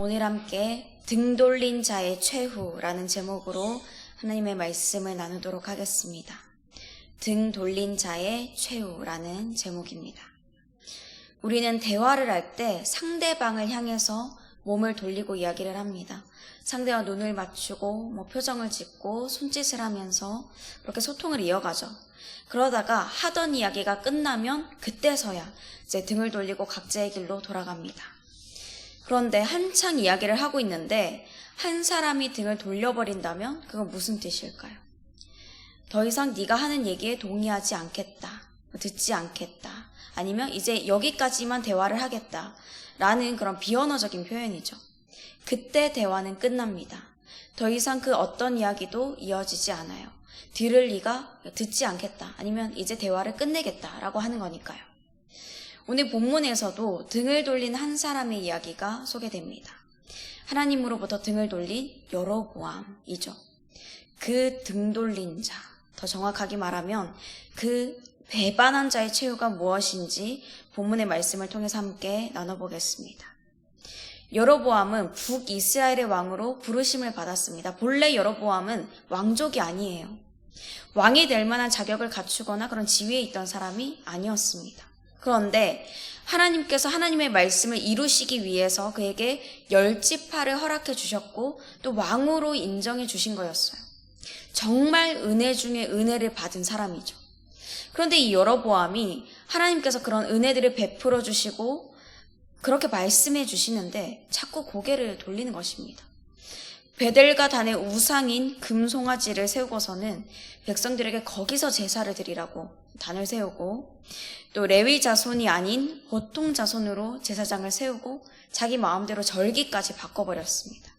오늘 함께 등 돌린 자의 최후라는 제목으로 하나님의 말씀을 나누도록 하겠습니다. 등 돌린 자의 최후라는 제목입니다. 우리는 대화를 할 때 상대방을 향해서 몸을 돌리고 이야기를 합니다. 상대와 눈을 맞추고 표정을 짓고 손짓을 하면서 그렇게 소통을 이어가죠. 그러다가 하던 이야기가 끝나면 그때서야 이제 등을 돌리고 각자의 길로 돌아갑니다. 그런데 한창 이야기를 하고 있는데 한 사람이 등을 돌려버린다면 그건 무슨 뜻일까요? 더 이상 네가 하는 얘기에 동의하지 않겠다, 듣지 않겠다, 아니면 이제 여기까지만 대화를 하겠다 라는 그런 비언어적인 표현이죠. 그때 대화는 끝납니다. 더 이상 그 어떤 이야기도 이어지지 않아요. 들을 리가 듣지 않겠다, 아니면 이제 대화를 끝내겠다 라고 하는 거니까요. 오늘 본문에서도 등을 돌린 한 사람의 이야기가 소개됩니다. 하나님으로부터 등을 돌린 여로보암이죠. 그 등 돌린 자, 더 정확하게 말하면 그 배반한 자의 최후가 무엇인지 본문의 말씀을 통해서 함께 나눠보겠습니다. 여로보암은 북이스라엘의 왕으로 부르심을 받았습니다. 본래 여로보암은 왕족이 아니에요. 왕이 될 만한 자격을 갖추거나 그런 지위에 있던 사람이 아니었습니다. 그런데 하나님께서 하나님의 말씀을 이루시기 위해서 그에게 10지파를 허락해 주셨고 또 왕으로 인정해 주신 거였어요. 정말 은혜 중에 은혜를 받은 사람이죠. 그런데 이 여로보암이 하나님께서 그런 은혜들을 베풀어 주시고 그렇게 말씀해 주시는데 자꾸 고개를 돌리는 것입니다. 베델과 단의 우상인 금송아지를 세우고서는 백성들에게 거기서 제사를 드리라고 단을 세우고 또 레위 자손이 아닌 보통 자손으로 제사장을 세우고 자기 마음대로 절기까지 바꿔버렸습니다.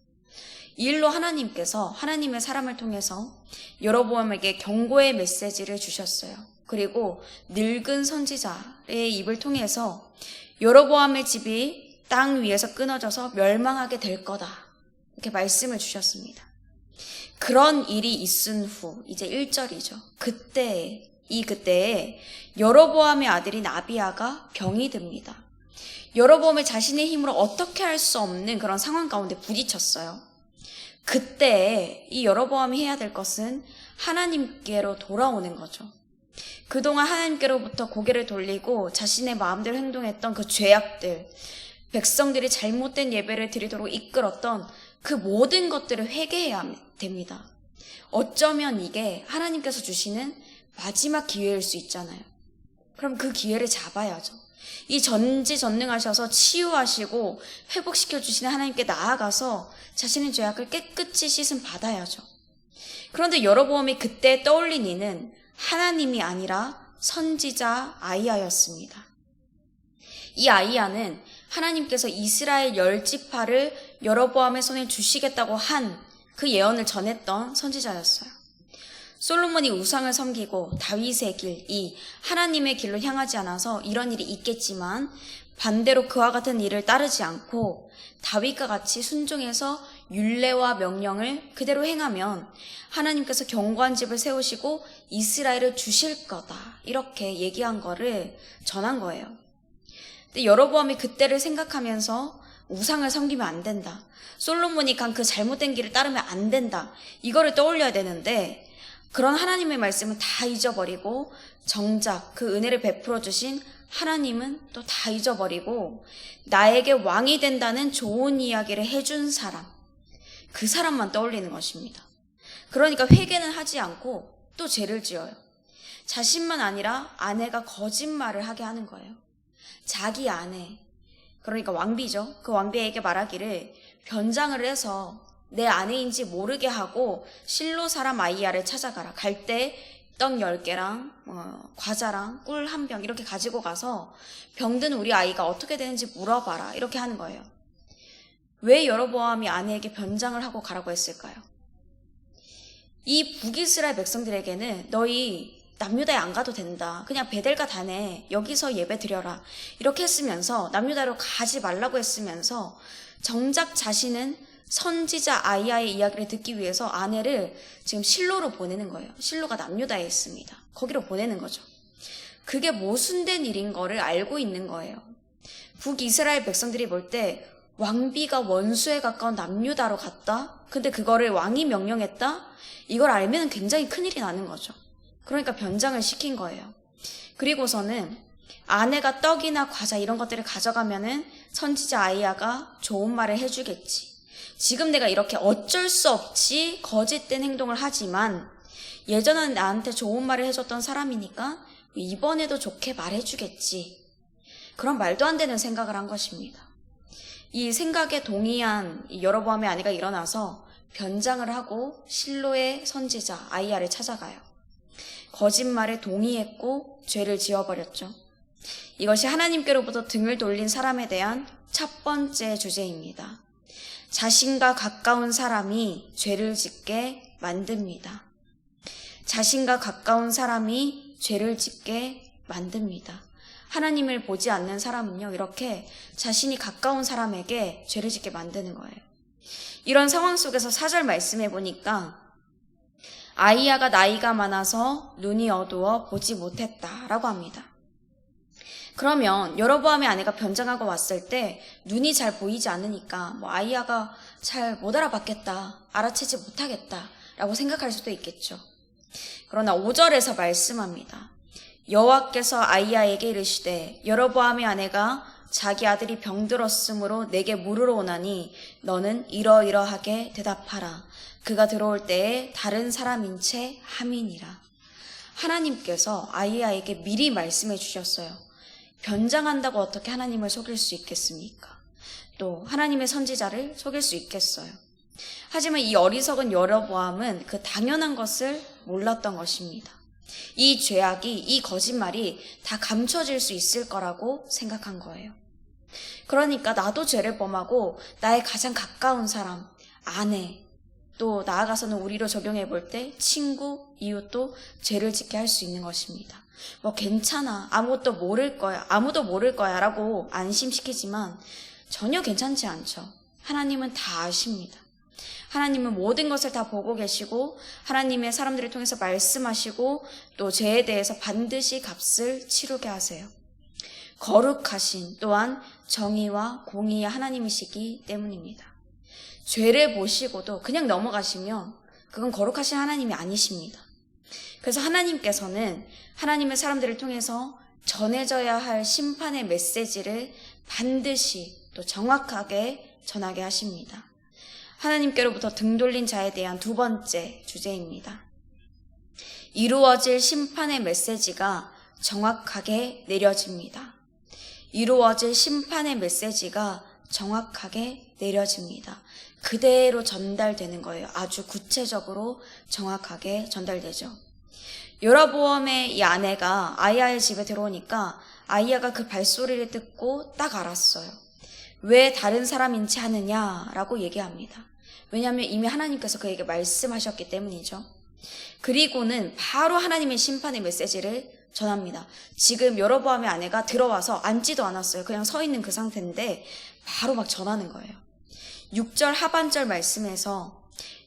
이 일로 하나님께서 하나님의 사람을 통해서 여로보암에게 경고의 메시지를 주셨어요. 그리고 늙은 선지자의 입을 통해서 여로보암의 집이 땅 위에서 끊어져서 멸망하게 될 거다, 이렇게 말씀을 주셨습니다. 그런 일이 있은 후 이제 1절이죠. 그때에 여로보암의 아들인 아비야가 병이 듭니다. 여로보암이 자신의 힘으로 어떻게 할 수 없는 그런 상황 가운데 부딪혔어요. 그때 이 여로보암이 해야 될 것은 하나님께로 돌아오는 거죠. 그동안 하나님께로부터 고개를 돌리고 자신의 마음대로 행동했던 그 죄악들, 백성들이 잘못된 예배를 드리도록 이끌었던 그 모든 것들을 회개해야 됩니다. 어쩌면 이게 하나님께서 주시는 마지막 기회일 수 있잖아요. 그럼 그 기회를 잡아야죠. 이 전지전능하셔서 치유하시고 회복시켜 주시는 하나님께 나아가서 자신의 죄악을 깨끗이 씻음 받아야죠. 그런데 여로보암이 그때 떠올린 이는 하나님이 아니라 선지자 아이야였습니다. 이 아이야는 하나님께서 이스라엘 10지파를 여로보암의 손에 주시겠다고 한 그 예언을 전했던 선지자였어요. 솔로몬이 우상을 섬기고 다윗의 길, 이 하나님의 길로 향하지 않아서 이런 일이 있겠지만 반대로 그와 같은 일을 따르지 않고 다윗과 같이 순종해서 율례와 명령을 그대로 행하면 하나님께서 견고한 집을 세우시고 이스라엘을 주실 거다, 이렇게 얘기한 거를 전한 거예요. 근데 여로보암이 그때를 생각하면서 우상을 섬기면 안 된다, 솔로몬이 간 그 잘못된 길을 따르면 안 된다, 이거를 떠올려야 되는데 그런 하나님의 말씀은 다 잊어버리고 정작 그 은혜를 베풀어 주신 하나님은 또 다 잊어버리고 나에게 왕이 된다는 좋은 이야기를 해준 사람, 그 사람만 떠올리는 것입니다. 그러니까 회개는 하지 않고 또 죄를 지어요. 자신만 아니라 아내가 거짓말을 하게 하는 거예요. 자기 아내, 그러니까 왕비죠. 그 왕비에게 말하기를 변장을 해서 내 아내인지 모르게 하고 실로 사람 아이야를 찾아가라. 갈 때 떡 10개랑 과자랑 꿀 1병 이렇게 가지고 가서 병든 우리 아이가 어떻게 되는지 물어봐라, 이렇게 하는 거예요. 왜 여로보암이 아내에게 변장을 하고 가라고 했을까요? 이 북이스라엘 백성들에게는 너희 남유다에 안 가도 된다, 그냥 베델과 단에 여기서 예배 드려라, 이렇게 했으면서 남유다로 가지 말라고 했으면서 정작 자신은 선지자 아이야의 이야기를 듣기 위해서 아내를 지금 실로로 보내는 거예요. 실로가 남유다에 있습니다. 거기로 보내는 거죠. 그게 모순된 일인 거를 알고 있는 거예요. 북이스라엘 백성들이 볼 때 왕비가 원수에 가까운 남유다로 갔다? 근데 그거를 왕이 명령했다? 이걸 알면 굉장히 큰일이 나는 거죠. 그러니까 변장을 시킨 거예요. 그리고서는 아내가 떡이나 과자 이런 것들을 가져가면은 선지자 아이야가 좋은 말을 해주겠지. 지금 내가 이렇게 어쩔 수 없이 거짓된 행동을 하지만 예전에는 나한테 좋은 말을 해줬던 사람이니까 이번에도 좋게 말해주겠지. 그런 말도 안 되는 생각을 한 것입니다. 이 생각에 동의한 여로보암의 아내가 일어나서 변장을 하고 실로의 선지자 아이야를 찾아가요. 거짓말에 동의했고 죄를 지어버렸죠. 이것이 하나님께로부터 등을 돌린 사람에 대한 첫 번째 주제입니다. 자신과 가까운 사람이 죄를 짓게 만듭니다. 자신과 가까운 사람이 죄를 짓게 만듭니다. 하나님을 보지 않는 사람은요, 이렇게 자신이 가까운 사람에게 죄를 짓게 만드는 거예요. 이런 상황 속에서 4절 말씀해 보니까 아이야가 나이가 많아서 눈이 어두워 보지 못했다라고 합니다. 그러면 여로보암의 아내가 변장하고 왔을 때 눈이 잘 보이지 않으니까 아이야가 잘 못 알아봤겠다, 알아채지 못하겠다라고 생각할 수도 있겠죠. 그러나 5절에서 말씀합니다. 여호와께서 아이야에게 이르시되 여로보암의 아내가 자기 아들이 병들었으므로 내게 물으러 오나니 너는 이러이러하게 대답하라. 그가 들어올 때에 다른 사람인 채 함이니라. 하나님께서 아이야에게 미리 말씀해 주셨어요. 변장한다고 어떻게 하나님을 속일 수 있겠습니까? 또 하나님의 선지자를 속일 수 있겠어요. 하지만 이 어리석은 여로보암은 그 당연한 것을 몰랐던 것입니다. 이 죄악이, 이 거짓말이 다 감춰질 수 있을 거라고 생각한 거예요. 그러니까 나도 죄를 범하고 나의 가장 가까운 사람, 아내, 또 나아가서는 우리로 적용해 볼 때 친구, 이웃도 죄를 짓게 할 수 있는 것입니다. 괜찮아, 아무도 모를 거야 라고 안심시키지만 전혀 괜찮지 않죠. 하나님은 다 아십니다. 하나님은 모든 것을 다 보고 계시고 하나님의 사람들을 통해서 말씀하시고 또 죄에 대해서 반드시 값을 치르게 하세요. 거룩하신 또한 정의와 공의의 하나님이시기 때문입니다. 죄를 보시고도 그냥 넘어가시면 그건 거룩하신 하나님이 아니십니다. 그래서 하나님께서는 하나님의 사람들을 통해서 전해져야 할 심판의 메시지를 반드시 또 정확하게 전하게 하십니다. 하나님께로부터 등 돌린 자에 대한 두 번째 주제입니다. 이루어질 심판의 메시지가 정확하게 내려집니다. 이루어질 심판의 메시지가 정확하게 내려집니다. 그대로 전달되는 거예요. 아주 구체적으로 정확하게 전달되죠. 여로보암의 이 아내가 아이야의 집에 들어오니까 아이야가 그 발소리를 듣고 딱 알았어요. 왜 다른 사람인 채 하느냐라고 얘기합니다. 왜냐하면 이미 하나님께서 그에게 말씀하셨기 때문이죠. 그리고는 바로 하나님의 심판의 메시지를 전합니다. 지금 여로보암의 아내가 들어와서 앉지도 않았어요. 그냥 서 있는 그 상태인데 바로 막 전하는 거예요. 6절 하반절 말씀에서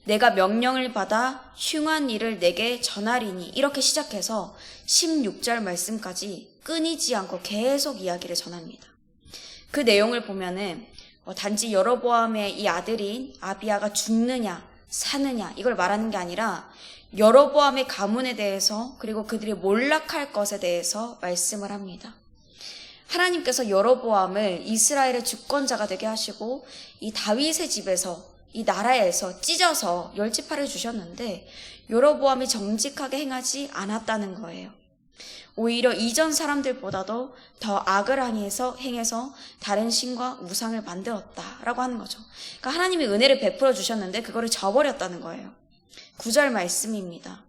내가 명령을 받아 흉한 일을 내게 전하리니 이렇게 시작해서 16절 말씀까지 끊이지 않고 계속 이야기를 전합니다. 그 내용을 보면은 단지 여로보암의 이 아들인 아비야가 죽느냐 사느냐 이걸 말하는 게 아니라 여로보암의 가문에 대해서 그리고 그들이 몰락할 것에 대해서 말씀을 합니다. 하나님께서 여로보암을 이스라엘의 주권자가 되게 하시고 이 다윗의 집에서 이 나라에서 찢어서 열지파를 주셨는데 여로보암이 정직하게 행하지 않았다는 거예요. 오히려 이전 사람들보다도 더 악을 행해서 다른 신과 우상을 만들었다라고 하는 거죠. 그러니까 하나님이 은혜를 베풀어 주셨는데 그거를 저버렸다는 거예요. 9절 말씀입니다.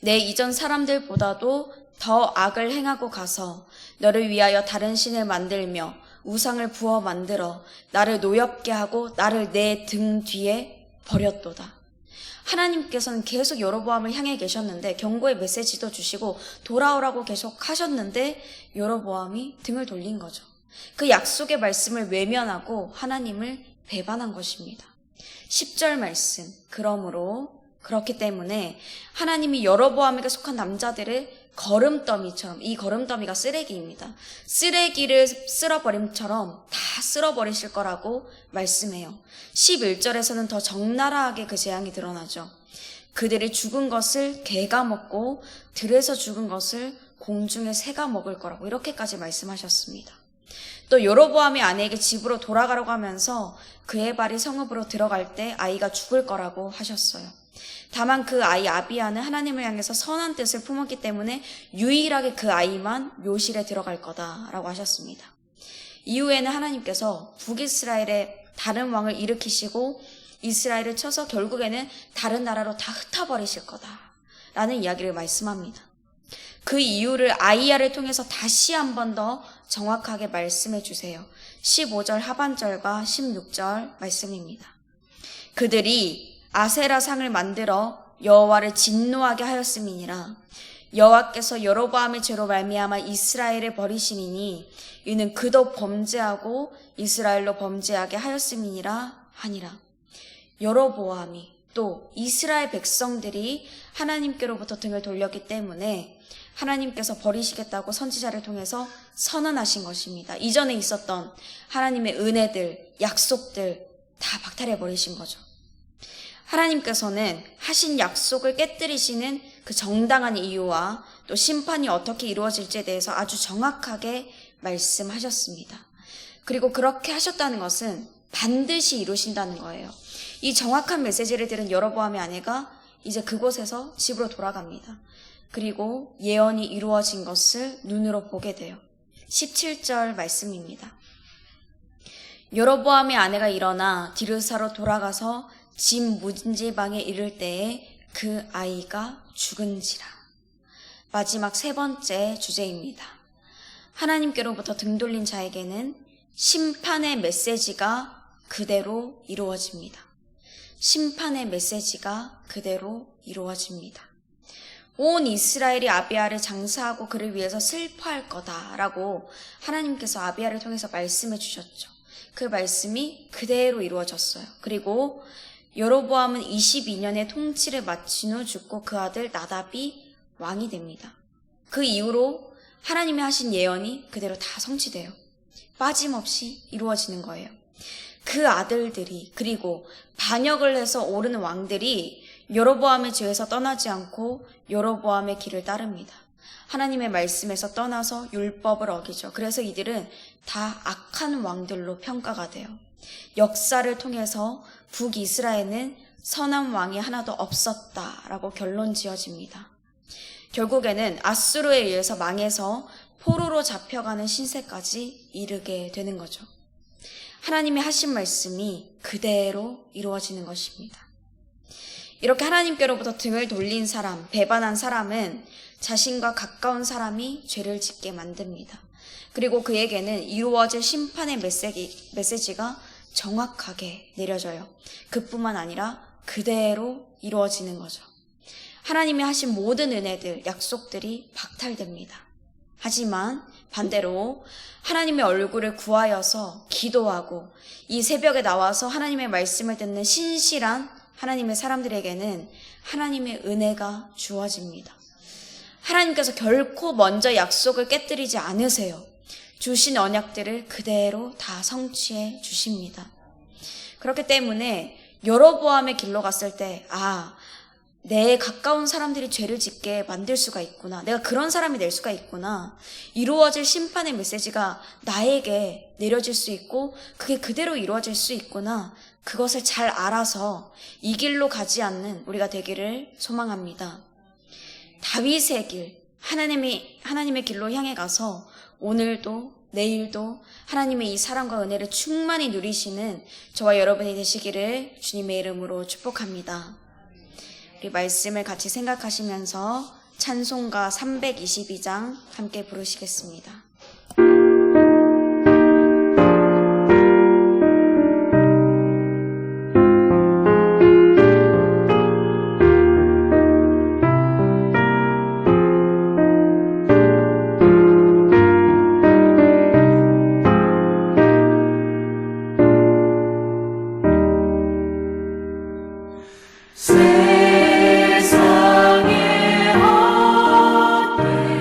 내 이전 사람들보다도 더 악을 행하고 가서 너를 위하여 다른 신을 만들며 우상을 부어 만들어 나를 노엽게 하고 나를 내 등 뒤에 버렸도다. 하나님께서는 계속 여로보암을 향해 계셨는데 경고의 메시지도 주시고 돌아오라고 계속 하셨는데 여로보암이 등을 돌린 거죠. 그 약속의 말씀을 외면하고 하나님을 배반한 것입니다. 10절 말씀. 그러므로 그렇기 때문에 하나님이 여로보암에게 속한 남자들을 거름더미처럼, 이 거름더미가 쓰레기입니다. 쓰레기를 쓸어버림처럼 다 쓸어버리실 거라고 말씀해요. 11절에서는 더 적나라하게 그 재앙이 드러나죠. 그들이 죽은 것을 개가 먹고 들에서 죽은 것을 공중의 새가 먹을 거라고 이렇게까지 말씀하셨습니다. 또 여로보암이 아내에게 집으로 돌아가라고 하면서 그의 발이 성읍으로 들어갈 때 아이가 죽을 거라고 하셨어요. 다만 그 아이 아비야는 하나님을 향해서 선한 뜻을 품었기 때문에 유일하게 그 아이만 묘실에 들어갈 거다라고 하셨습니다. 이후에는 하나님께서 북이스라엘의 다른 왕을 일으키시고 이스라엘을 쳐서 결국에는 다른 나라로 다 흩어버리실 거다라는 이야기를 말씀합니다. 그 이유를 아이야를 통해서 다시 한 번 더 정확하게 말씀해 주세요. 15절 하반절과 16절 말씀입니다. 그들이 아세라 상을 만들어 여호와를 진노하게 하였음이니라. 여호와께서 여로보암의 죄로 말미암아 이스라엘을 버리시니니 이는 그도 범죄하고 이스라엘로 범죄하게 하였음이니라 하니라. 여로보암이 또 이스라엘 백성들이 하나님께로부터 등을 돌렸기 때문에 하나님께서 버리시겠다고 선지자를 통해서 선언하신 것입니다. 이전에 있었던 하나님의 은혜들, 약속들 다 박탈해 버리신 거죠. 하나님께서는 하신 약속을 깨뜨리시는 그 정당한 이유와 또 심판이 어떻게 이루어질지에 대해서 아주 정확하게 말씀하셨습니다. 그리고 그렇게 하셨다는 것은 반드시 이루신다는 거예요. 이 정확한 메시지를 들은 여로보암의 아내가 이제 그곳에서 집으로 돌아갑니다. 그리고 예언이 이루어진 것을 눈으로 보게 돼요. 17절 말씀입니다. 여로보암의 아내가 일어나 디르사로 돌아가서 집 문지방에 이를 때에 그 아이가 죽은지라. 마지막 세 번째 주제입니다. 하나님께로부터 등 돌린 자에게는 심판의 메시지가 그대로 이루어집니다. 심판의 메시지가 그대로 이루어집니다. 온 이스라엘이 아비야를 장사하고 그를 위해서 슬퍼할 거다라고 하나님께서 아비야를 통해서 말씀해 주셨죠. 그 말씀이 그대로 이루어졌어요. 그리고 여로보암은 22년의 통치를 마친 후 죽고 그 아들 나답이 왕이 됩니다. 그 이후로 하나님이 하신 예언이 그대로 다 성취돼요. 빠짐없이 이루어지는 거예요. 그 아들들이 그리고 반역을 해서 오르는 왕들이 여로보암의 죄에서 떠나지 않고 여로보암의 길을 따릅니다. 하나님의 말씀에서 떠나서 율법을 어기죠. 그래서 이들은 다 악한 왕들로 평가가 돼요. 역사를 통해서 북이스라엘은 선한 왕이 하나도 없었다라고 결론 지어집니다. 결국에는 아수르에 의해서 망해서 포로로 잡혀가는 신세까지 이르게 되는 거죠. 하나님이 하신 말씀이 그대로 이루어지는 것입니다. 이렇게 하나님께로부터 등을 돌린 사람, 배반한 사람은 자신과 가까운 사람이 죄를 짓게 만듭니다. 그리고 그에게는 이루어질 심판의 메시지가 정확하게 내려져요. 그뿐만 아니라 그대로 이루어지는 거죠. 하나님이 하신 모든 은혜들, 약속들이 박탈됩니다. 하지만 반대로 하나님의 얼굴을 구하여서 기도하고 이 새벽에 나와서 하나님의 말씀을 듣는 신실한 하나님의 사람들에게는 하나님의 은혜가 주어집니다. 하나님께서 결코 먼저 약속을 깨뜨리지 않으세요. 주신 언약들을 그대로 다 성취해 주십니다. 그렇기 때문에 여로보암의 길로 갔을 때 내 가까운 사람들이 죄를 짓게 만들 수가 있구나. 내가 그런 사람이 될 수가 있구나. 이루어질 심판의 메시지가 나에게 내려질 수 있고 그게 그대로 이루어질 수 있구나. 그것을 잘 알아서 이 길로 가지 않는 우리가 되기를 소망합니다. 다윗의 길, 하나님의 길로 향해 가서 오늘도 내일도 하나님의 이 사랑과 은혜를 충만히 누리시는 저와 여러분이 되시기를 주님의 이름으로 축복합니다. 우리 말씀을 같이 생각하시면서 찬송가 322장 함께 부르시겠습니다. 세상의 헛된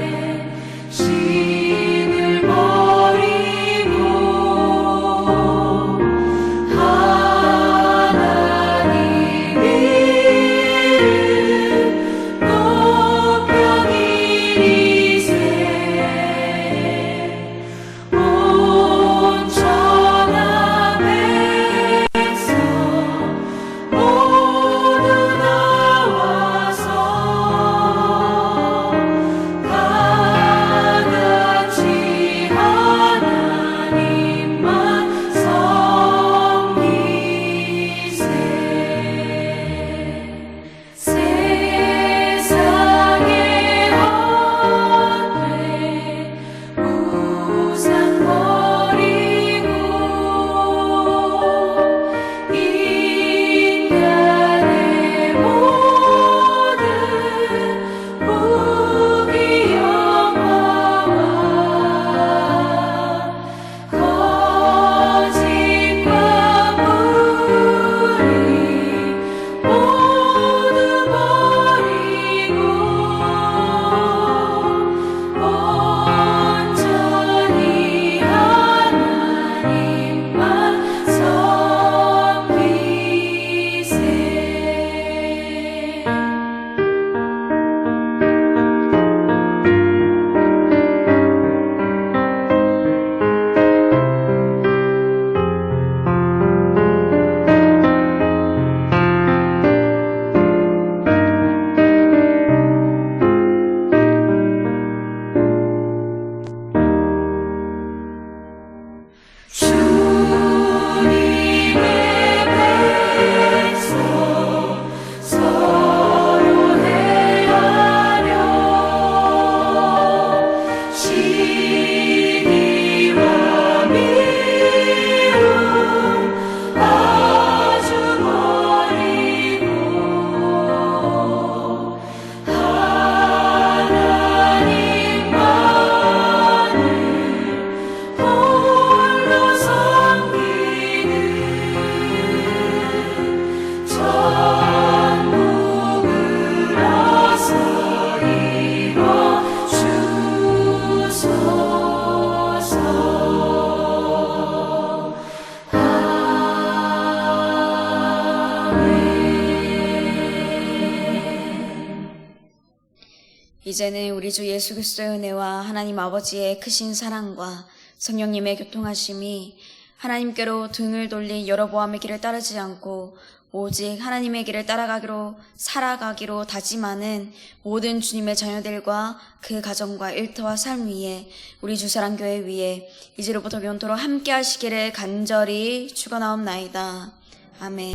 이제는 우리 주 예수 그리스도의 은혜와 하나님 아버지의 크신 사랑과 성령님의 교통하심이 하나님께로 등을 돌린 여로보암의 길을 따르지 않고 오직 하나님의 길을 따라가기로 살아가기로 다짐하는 모든 주님의 자녀들과 그 가정과 일터와 삶 위에 우리 주사랑교회 위에 이제로부터 영원토록 함께 하시기를 간절히 축원하옵나이다. 아멘.